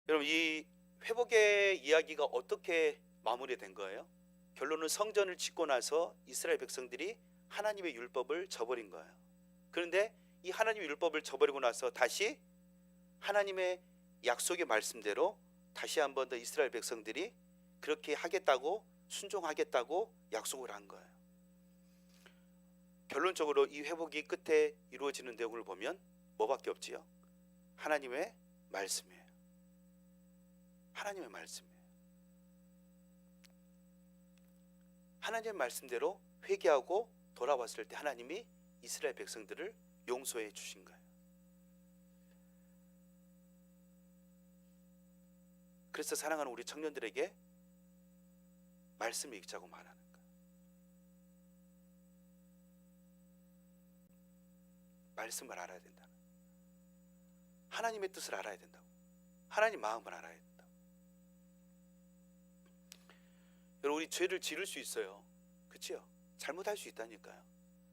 여러분, 이 회복의 이야기가 어떻게 마무리된 거예요? 결론은 성전을 짓고 나서 이스라엘 백성들이 하나님의 율법을 저버린 거예요. 그런데 이 하나님의 율법을 저버리고 나서 다시 하나님의 약속의 말씀대로 다시 한 번 더 이스라엘 백성들이 그렇게 하겠다고, 순종하겠다고 약속을 한 거예요. 결론적으로 이 회복이 끝에 이루어지는 내용을 보면 뭐밖에 없지요? 하나님의 말씀이에요. 하나님의 말씀이에요. 하나님의 말씀대로 회개하고 돌아왔을 때 하나님이 이스라엘 백성들을 용서해 주신 거예요. 그래서 사랑하는 우리 청년들에게 말씀을 읽자고 말하는 거예요. 말씀을 알아야 된다. 하나님의 뜻을 알아야 된다고. 하나님 마음을 알아야 된다. 여러분, 우리 죄를 지을 수 있어요. 그렇죠? 잘못할 수 있다니까요.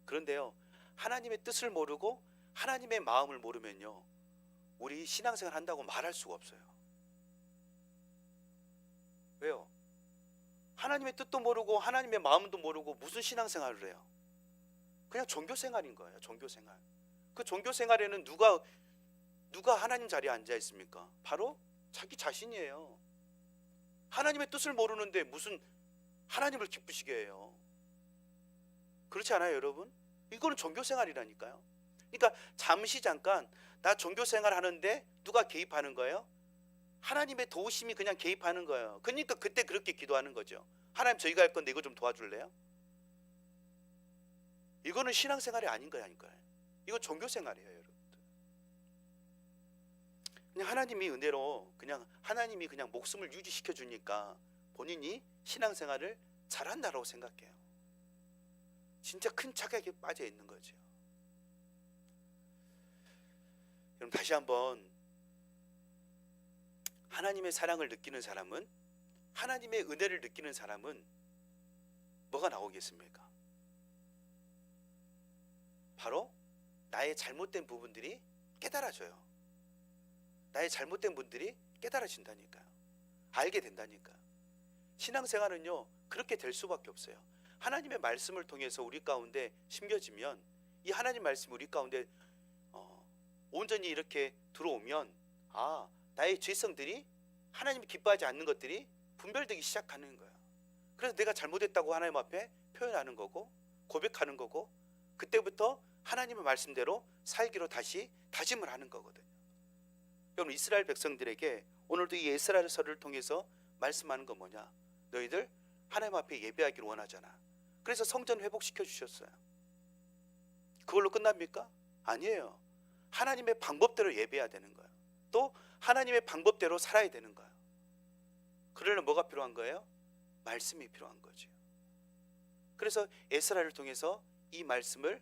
그런데요, 하나님의 뜻을 모르고 하나님의 마음을 모르면요, 우리 신앙생활 한다고 말할 수가 없어요. 왜요? 하나님의 뜻도 모르고 하나님의 마음도 모르고 무슨 신앙생활을 해요? 그냥 종교생활인 거예요. 종교생활. 그 종교생활에는 누가 하나님 자리에 앉아 있습니까? 바로 자기 자신이에요. 하나님의 뜻을 모르는데 무슨 하나님을 기쁘시게 해요? 그렇지 않아요, 여러분? 이거는 종교생활이라니까요. 그러니까 잠깐 나 종교생활 하는데 누가 개입하는 거예요? 하나님의 도우심이 그냥 개입하는 거예요. 그러니까 그때 그렇게 기도하는 거죠. 하나님, 저희가 할 건데 이거 좀 도와줄래요? 이거는 신앙생활이 아닌 거니까요. 이거 종교생활이에요, 여러분들. 그냥 하나님이 은혜로 그냥 하나님이 그냥 목숨을 유지시켜 주니까 본인이 신앙생활을 잘한다라고 생각해요. 진짜 큰 착각에 빠져 있는 거죠. 여러분, 다시 한번 하나님의 사랑을 느끼는 사람은, 하나님의 은혜를 느끼는 사람은 뭐가 나오겠습니까? 바로 나의 잘못된 부분들이 깨달아져요. 나의 잘못된 분들이 깨달아진다니까요. 알게 된다니까요. 신앙생활은요, 그렇게 될 수밖에 없어요. 하나님의 말씀을 통해서 우리 가운데 심겨지면, 이 하나님 말씀이 우리 가운데 온전히 이렇게 들어오면, 나의 죄성들이, 하나님이 기뻐하지 않는 것들이 분별되기 시작하는 거예요. 그래서 내가 잘못했다고 하나님 앞에 표현하는 거고, 고백하는 거고, 그때부터 하나님의 말씀대로 살기로 다시 다짐을 하는 거거든요. 여러분, 이스라엘 백성들에게 오늘도 이 에스라서를 통해서 말씀하는 건 뭐냐? 너희들 하나님 앞에 예배하기를 원하잖아. 그래서 성전 회복시켜 주셨어요. 그걸로 끝납니까? 아니에요. 하나님의 방법대로 예배해야 되는 거예요. 또 하나님의 방법대로 살아야 되는 거예요. 그러려면 뭐가 필요한 거예요? 말씀이 필요한 거죠. 그래서 에스라를 통해서 이 말씀을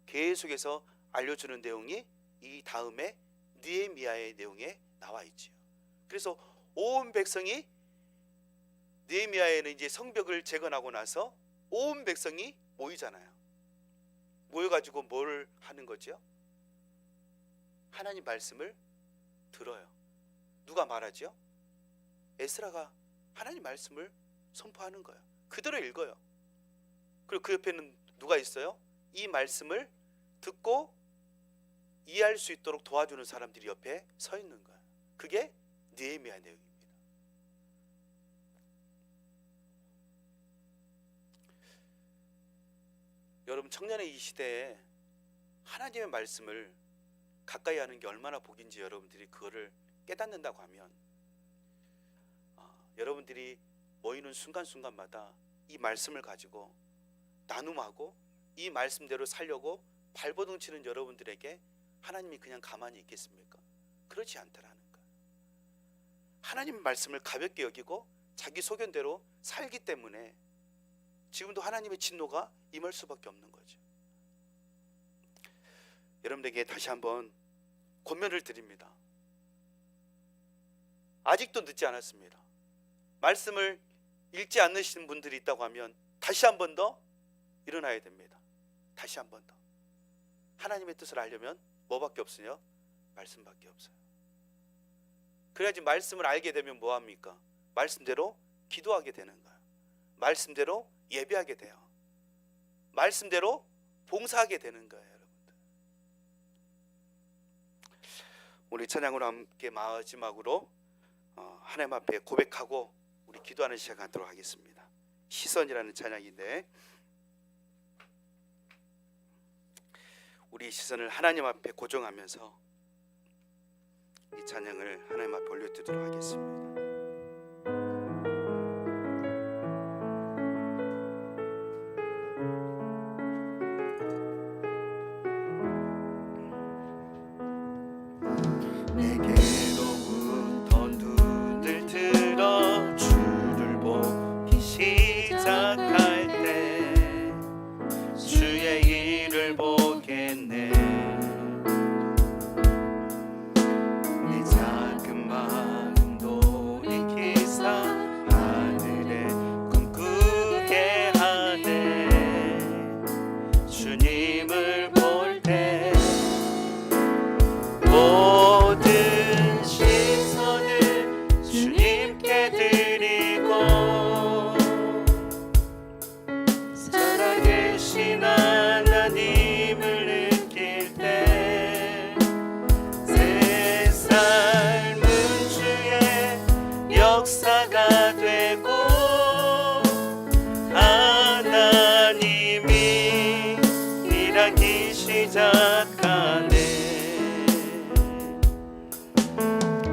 계속해서 알려주는 내용이 이 다음에 느헤미야의 내용에 나와 있지요. 그래서 온 백성이, 느헤미야에는 이제 성벽을 재건하고 나서 온 백성이 모이잖아요. 모여가지고 뭘 하는 거죠? 하나님 말씀을 들어요. 누가 말하죠? 에스라가 하나님 말씀을 선포하는 거예요. 그대로 읽어요. 그리고 그 옆에는 누가 있어요? 이 말씀을 듣고 이해할 수 있도록 도와주는 사람들이 옆에 서 있는 거예요. 그게 느헤미야 내용입니다. 여러분, 청년의 이 시대에 하나님의 말씀을 가까이 하는 게 얼마나 복인지 여러분들이 그거를 깨닫는다고 하면, 여러분들이 모이는 순간순간마다 이 말씀을 가지고 나눔하고 이 말씀대로 살려고 발버둥 치는 여러분들에게 하나님이 그냥 가만히 있겠습니까? 그렇지 않다라는 거예요. 하나님의 말씀을 가볍게 여기고 자기 소견대로 살기 때문에 지금도 하나님의 진노가 임할 수밖에 없는 거죠. 여러분에게 다시 한번 권면을 드립니다. 아직도 늦지 않았습니다. 말씀을 읽지 않으시는 분들이 있다고 하면 다시 한 번 더 일어나야 됩니다. 다시 한 번 더. 하나님의 뜻을 알려면 뭐밖에 없으냐? 말씀밖에 없어요. 그래야지 말씀을 알게 되면 뭐합니까? 말씀대로 기도하게 되는 거예요. 말씀대로 예배하게 돼요. 말씀대로 봉사하게 되는 거예요. 여러분들, 우리 찬양으로 함께 마지막으로 하나님 앞에 고백하고 우리 기도하는 시간 갖도록 하겠습니다. 시선이라는 찬양인데, 우리 시선을 하나님 앞에 고정하면서 이 찬양을 하나님 앞에 올려드리도록 하겠습니다. 내게로부터 눈을 들어 주를 보기 시작할 때 주의 일을 보겠네. 내 작은 마음 돌이키사 하늘에 꿈꾸게 하네. 주님을 볼 때 모든 시선을 주님께 드리고 살아계신 하나님을 느낄 때 새 삶은 주의 역사가 되고 하나님이 일하기 시작하네.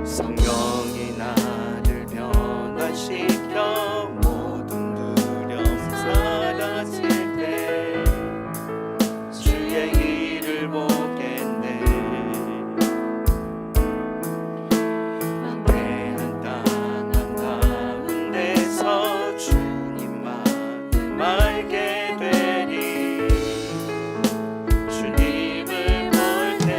성령이 나를 변화시켜 모든 두려움 사라질 때 주의 일을 보겠네. 방대한 땅 한가운데서 주님만 알게 되리. 주님을 볼 때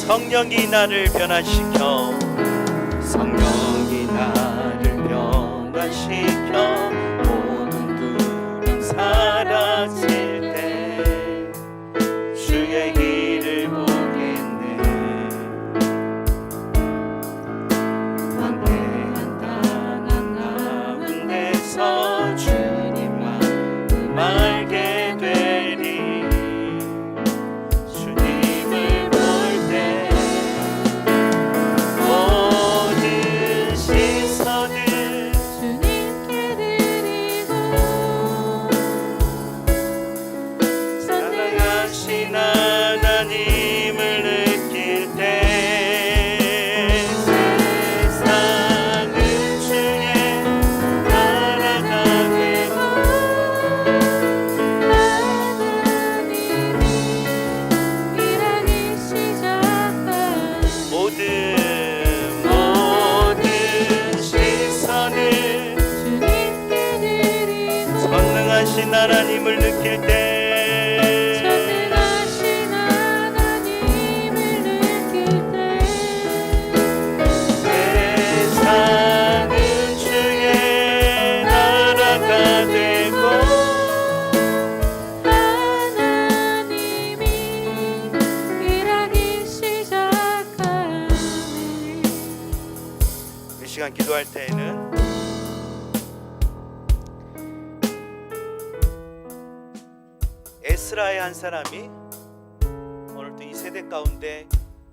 성령이 나를 변화시켜 성령이 나를 변화시켜 모든 두려움 사라질 때 주의 일을 보겠네. 방대한 땅 한가운데서 주님만 알게 되리. 주님을 볼 때 모든 시선을 주님께 드리고 사랑하신 하나님을 느낄 때 세상은 주의 나라가 되고 하나님이 일하기 시작한 모든 시선을 주님께 드리고 전능하신 하나님을 느낄 때 전능하신 하나님을 느낄 때 세상은 주의 나라가 되고 하나님이 일하기 시작하네. 이 시간 기도할 때에는 에스라의 한 사람이 오늘도 이 세대 가운데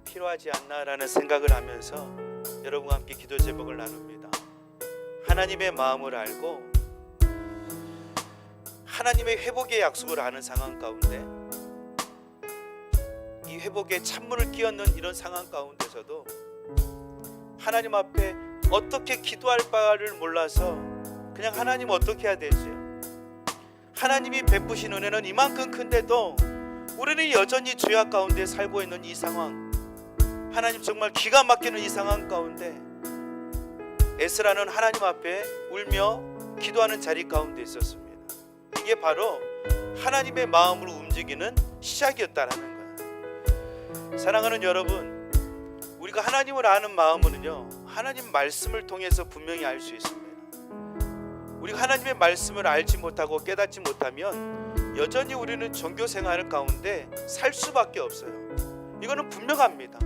필요하지 않나라는 생각을 하면서 여러분과 함께 기도 제목을 나눕니다. 하나님의 마음을 알고 하나님의 회복의 약속을 아는 상황 가운데, 이 회복에 찬물을 끼얹는 이런 상황 가운데서도 하나님 앞에 어떻게 기도할 바를 몰라서 그냥 하나님 어떻게 해야 되지? 하나님이 베푸신 은혜는 이만큼 큰데도 우리는 여전히 죄악 가운데 살고 있는 이 상황, 하나님 정말 기가 막히는 이 상황 가운데 에스라는 하나님 앞에 울며 기도하는 자리 가운데 있었습니다. 이게 바로 하나님의 마음으로 움직이는 시작이었다라는 거예요. 사랑하는 여러분, 우리가 하나님을 아는 마음은요, 하나님 말씀을 통해서 분명히 알 수 있습니다. 우리가 하나님의 말씀을 알지 못하고 깨닫지 못하면 여전히 우리는 종교 생활 가운데 살 수밖에 없어요. 이거는 분명합니다.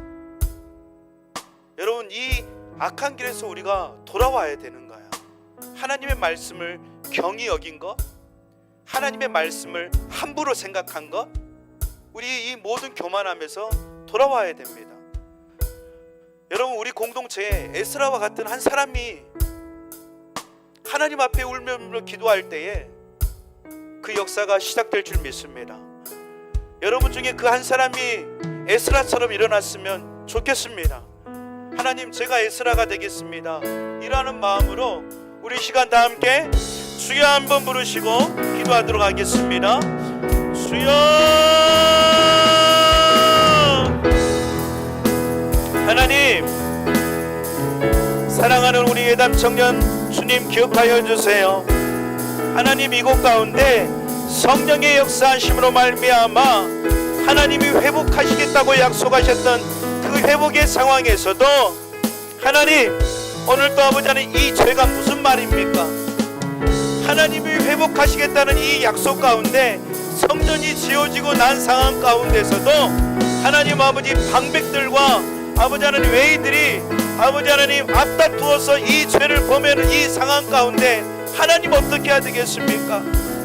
여러분, 이 악한 길에서 우리가 돌아와야 되는 거예요. 하나님의 말씀을 경히 여긴 것, 하나님의 말씀을 함부로 생각한 것, 우리 이 모든 교만함에서 돌아와야 됩니다. 여러분, 우리 공동체에 에스라와 같은 한 사람이 하나님 앞에 울며 기도할 때에 그 역사가 시작될 줄 믿습니다. 여러분 중에 그 한 사람이 에스라처럼 일어났으면 좋겠습니다. 하나님, 제가 에스라가 되겠습니다. 이라는 마음으로 우리 시간 다 함께 주여 한번 부르시고 기도하도록 하겠습니다. 주여! 하나님, 사랑하는 우리 예담 청년 주님 기억하여 주세요. 하나님, 이곳 가운데 성령의 역사하심으로 말미암아 하나님이 회복하시겠다고 약속하셨던 그 회복의 상황에서도 하나님, 오늘 또 아버지 하나님, 이 죄가 무슨 말입니까? 하나님이 회복하시겠다는 이 약속 가운데 성전이 지어지고 난 상황 가운데서도 하나님 아버지 방백들과 아버지 하나님 외이들이 아버지 하나님 앞다투어서 이 죄를 범하는 이 상황 가운데 하나님 어떻게 해야 되겠습니까?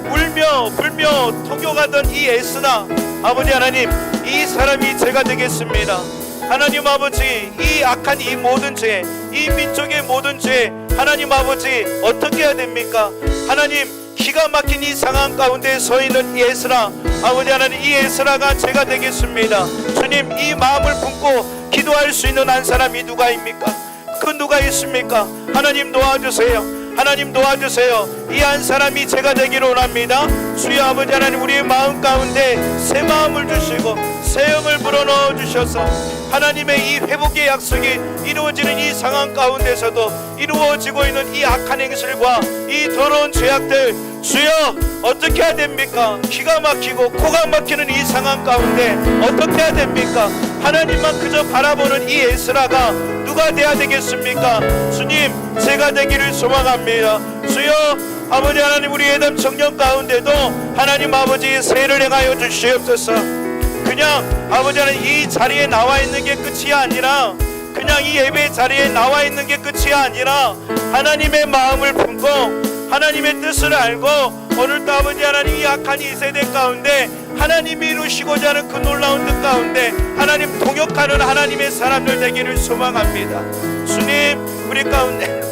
울며 불며 통역하던 이 에스라 아버지 하나님, 이 사람이 죄가 되겠습니다. 하나님 아버지, 이 악한 이 모든 죄, 이 민족의 모든 죄, 하나님 아버지 어떻게 해야 됩니까? 하나님, 기가 막힌 이 상황 가운데 서 있는 이 에스라 아버지 하나님, 이 에스라가 죄가 되겠습니다. 주님, 이 마음을 품고 기도할 수 있는 한 사람이 누가입니까? 그 누가 있습니까? 하나님 도와주세요. 하나님 도와주세요. 이 한 사람이 제가 되기를 원합니다. 주여 아버지 하나님, 우리의 마음 가운데 새 마음을 주시고 새 영을 불어넣어 주셔서 하나님의 이 회복의 약속이 이루어지는 이 상황 가운데서도 이루어지고 있는 이 악한 행실과 이 더러운 죄악들, 주여 어떻게 해야 됩니까? 기가 막히고 코가 막히는 이 상황 가운데 어떻게 해야 됩니까? 하나님만 그저 바라보는 이 에스라가 누가 돼야 되겠습니까? 주님, 제가 되기를 소망합니다. 주여 아버지 하나님, 우리 예담 청년 가운데도 하나님 아버지 세를 행하여 주시옵소서. 그냥 아버지 하나님 이 자리에 나와 있는 게 끝이 아니라, 그냥 이 예배 자리에 나와 있는 게 끝이 아니라 하나님의 마음을 품고 하나님의 뜻을 알고 오늘도 아버지 하나님 이 악한 이 세대 가운데 하나님이 이루시고자 하는 그 놀라운 뜻 가운데 하나님 동역하는 하나님의 사람들 되기를 소망합니다. 주님, 우리 가운데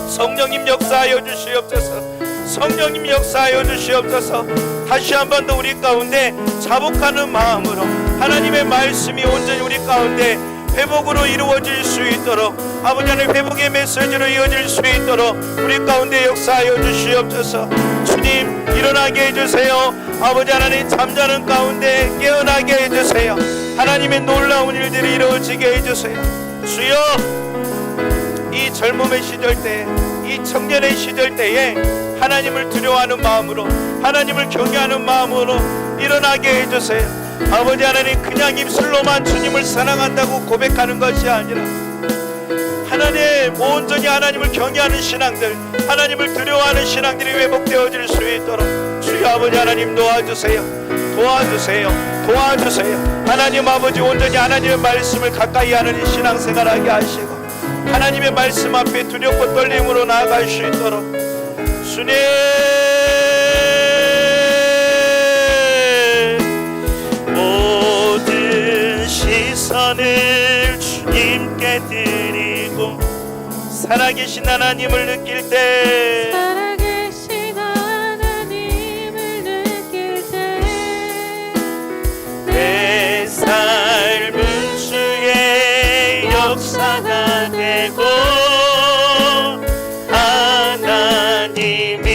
성령님 역사하여 주시옵소서. 성령님 역사하여 주시옵소서. 다시 한 번 더 우리 가운데 자복하는 마음으로 하나님의 말씀이 온전히 우리 가운데 회복으로 이루어질 수 있도록, 아버지 하나님 회복의 메시지로 이어질 수 있도록 우리 가운데 역사하여 주시옵소서. 주님, 일어나게 해주세요. 아버지 하나님, 잠자는 가운데 깨어나게 해주세요. 하나님의 놀라운 일들이 이루어지게 해주세요. 주여, 이 젊음의 시절 때, 이 청년의 시절 때에 하나님을 두려워하는 마음으로, 하나님을 경외하는 마음으로 일어나게 해주세요. 아버지 하나님, 그냥 입술로만 주님을 사랑한다고 고백하는 것이 아니라 하나님, 온전히 하나님을 경외하는 신앙들, 하나님을 두려워하는 신앙들이 회복되어질 수 있도록 주여 아버지 하나님 도와주세요. 도와주세요. 도와주세요. 하나님 아버지, 온전히 하나님의 말씀을 가까이 하는 신앙생활하게 하시고 하나님의 말씀 앞에 두렵고 떨림으로 나아갈 수 있도록 주님, 모든 시선을 주님께 드리고 살아계신 하나님을 느낄 때, 살아계신 하나님을 느낄 때 내 삶은 주의 역사가 되고 하나님이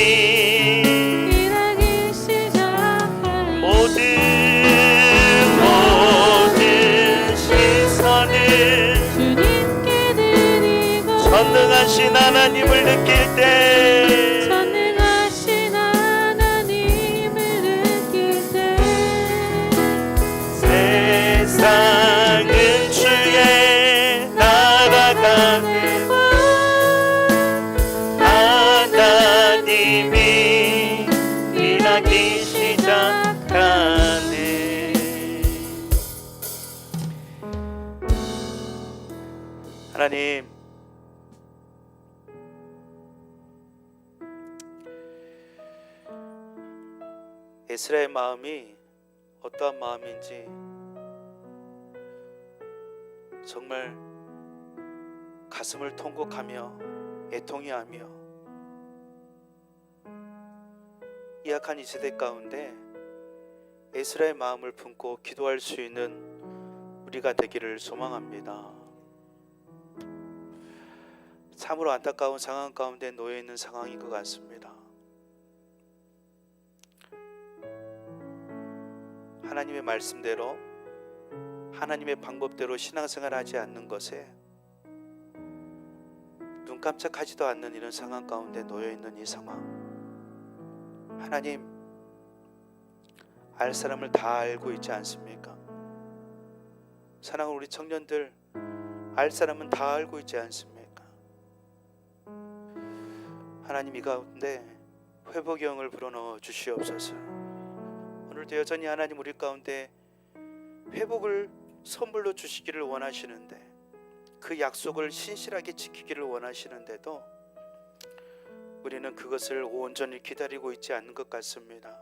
일하기 시작할 모든 시선을 전능하신 하나님을 느낄 때 전능하신 하나님을 느낄 때 세상은 주의 나라가 되고 하나님이 일하기 시작하네. 하나님, 에스라의 마음이 어떠한 마음인지 정말 가슴을 통곡하며 애통해하며 이 악한 이 세대 가운데 에스라의 마음을 품고 기도할 수 있는 우리가 되기를 소망합니다. 참으로 안타까운 상황 가운데 놓여 있는 상황인 것 같습니다. 하나님의 말씀대로 하나님의 방법대로 신앙생활하지 않는 것에 눈 깜짝하지도 않는 이런 상황 가운데 놓여 있는 이 상황, 하나님 알 사람을 다 알고 있지 않습니까? 사랑하는 우리 청년들, 알 사람은 다 알고 있지 않습니까? 하나님 이 가운데 회복의 영을 불어넣어 주시옵소서. 오늘도 여전히 하나님 우리 가운데 회복을 선물로 주시기를 원하시는데 그 약속을 신실하게 지키기를 원하시는데도 우리는 그것을 온전히 기다리고 있지 않는 것 같습니다.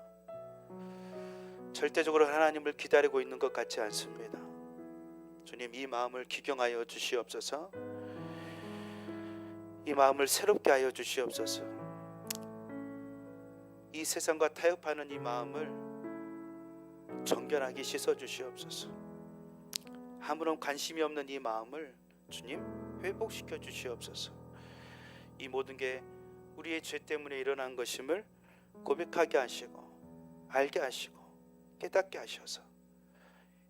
절대적으로 하나님을 기다리고 있는 것 같지 않습니다. 주님, 이 마음을 기경하여 주시옵소서. 이 마음을 새롭게 하여 주시옵소서. 이 세상과 타협하는 이 마음을 정결하게 씻어 주시옵소서. 아무런 관심이 없는 이 마음을 주님 회복시켜 주시옵소서. 이 모든 게 우리의 죄 때문에 일어난 것임을 고백하게 하시고 알게 하시고 깨닫게 하셔서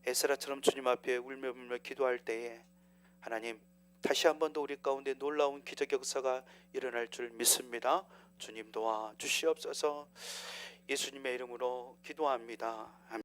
에스라처럼 주님 앞에 울며 불며 기도할 때에 하나님 다시 한 번 더 우리 가운데 놀라운 기적 역사가 일어날 줄 믿습니다. 주님 도와 주시옵소서. 예수님의 이름으로 기도합니다. 아멘.